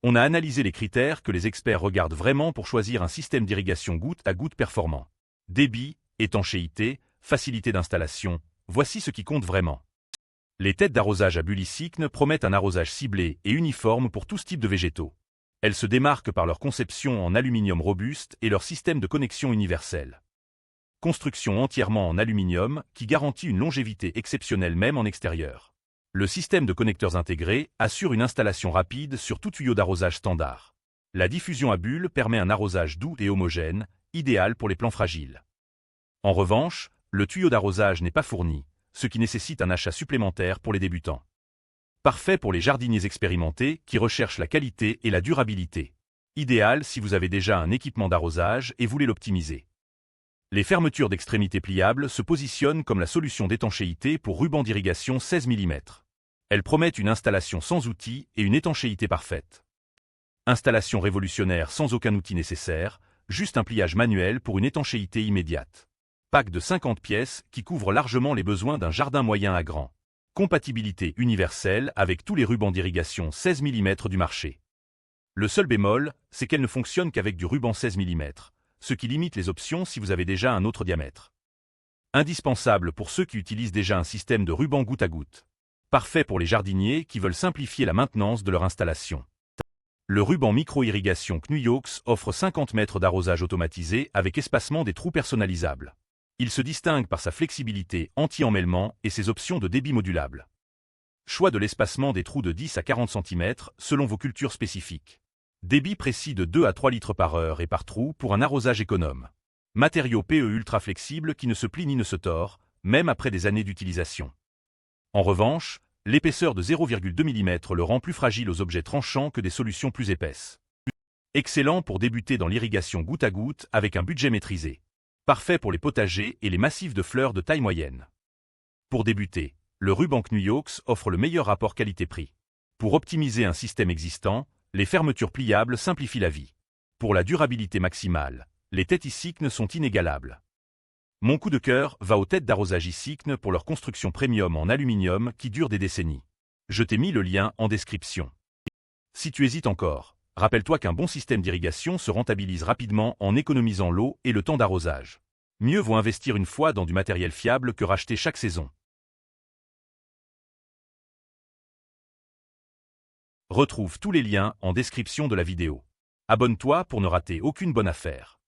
On a analysé les critères que les experts regardent vraiment pour choisir un système d'irrigation goutte à goutte performant. Débit, étanchéité, facilité d'installation, voici ce qui compte vraiment. Les têtes d'arrosage à Bulicycne promettent un arrosage ciblé et uniforme pour tous types de végétaux. Elles se démarquent par leur conception en aluminium robuste et leur système de connexion universel. Construction entièrement en aluminium qui garantit une longévité exceptionnelle même en extérieur. Le système de connecteurs intégrés assure une installation rapide sur tout tuyau d'arrosage standard. La diffusion à bulles permet un arrosage doux et homogène, idéal pour les plants fragiles. En revanche, le tuyau d'arrosage n'est pas fourni, ce qui nécessite un achat supplémentaire pour les débutants. Parfait pour les jardiniers expérimentés qui recherchent la qualité et la durabilité. Idéal si vous avez déjà un équipement d'arrosage et voulez l'optimiser. Les fermetures d'extrémités pliables se positionnent comme la solution d'étanchéité pour rubans d'irrigation 16 mm. Elles promettent une installation sans outils et une étanchéité parfaite. Installation révolutionnaire sans aucun outil nécessaire, juste un pliage manuel pour une étanchéité immédiate. Pack de 50 pièces qui couvre largement les besoins d'un jardin moyen à grand. Compatibilité universelle avec tous les rubans d'irrigation 16 mm du marché. Le seul bémol, c'est qu'elle ne fonctionne qu'avec du ruban 16 mm, ce qui limite les options si vous avez déjà un autre diamètre. Indispensable pour ceux qui utilisent déjà un système de ruban goutte à goutte. Parfait pour les jardiniers qui veulent simplifier la maintenance de leur installation. Le ruban micro-irrigation Knuyox offre 50 mètres d'arrosage automatisé avec espacement des trous personnalisables. Il se distingue par sa flexibilité anti-emmêlement et ses options de débit modulable. Choix de l'espacement des trous de 10 à 40 cm selon vos cultures spécifiques. Débit précis de 2 à 3 litres par heure et par trou pour un arrosage économe. Matériau PE ultra flexible qui ne se plie ni ne se tord, même après des années d'utilisation. En revanche, l'épaisseur de 0,2 mm le rend plus fragile aux objets tranchants que des solutions plus épaisses. Excellent pour débuter dans l'irrigation goutte à goutte avec un budget maîtrisé. Parfait pour les potagers et les massifs de fleurs de taille moyenne. Pour débuter, le ruban Knuyox offre le meilleur rapport qualité-prix. Pour optimiser un système existant, les fermetures pliables simplifient la vie. Pour la durabilité maximale, les têtes Icycne sont inégalables. Mon coup de cœur va aux têtes d'arrosage Icycne pour leur construction premium en aluminium qui dure des décennies. Je t'ai mis le lien en description. Si tu hésites encore, rappelle-toi qu'un bon système d'irrigation se rentabilise rapidement en économisant l'eau et le temps d'arrosage. Mieux vaut investir une fois dans du matériel fiable que racheter chaque saison. Retrouve tous les liens en description de la vidéo. Abonne-toi pour ne rater aucune bonne affaire.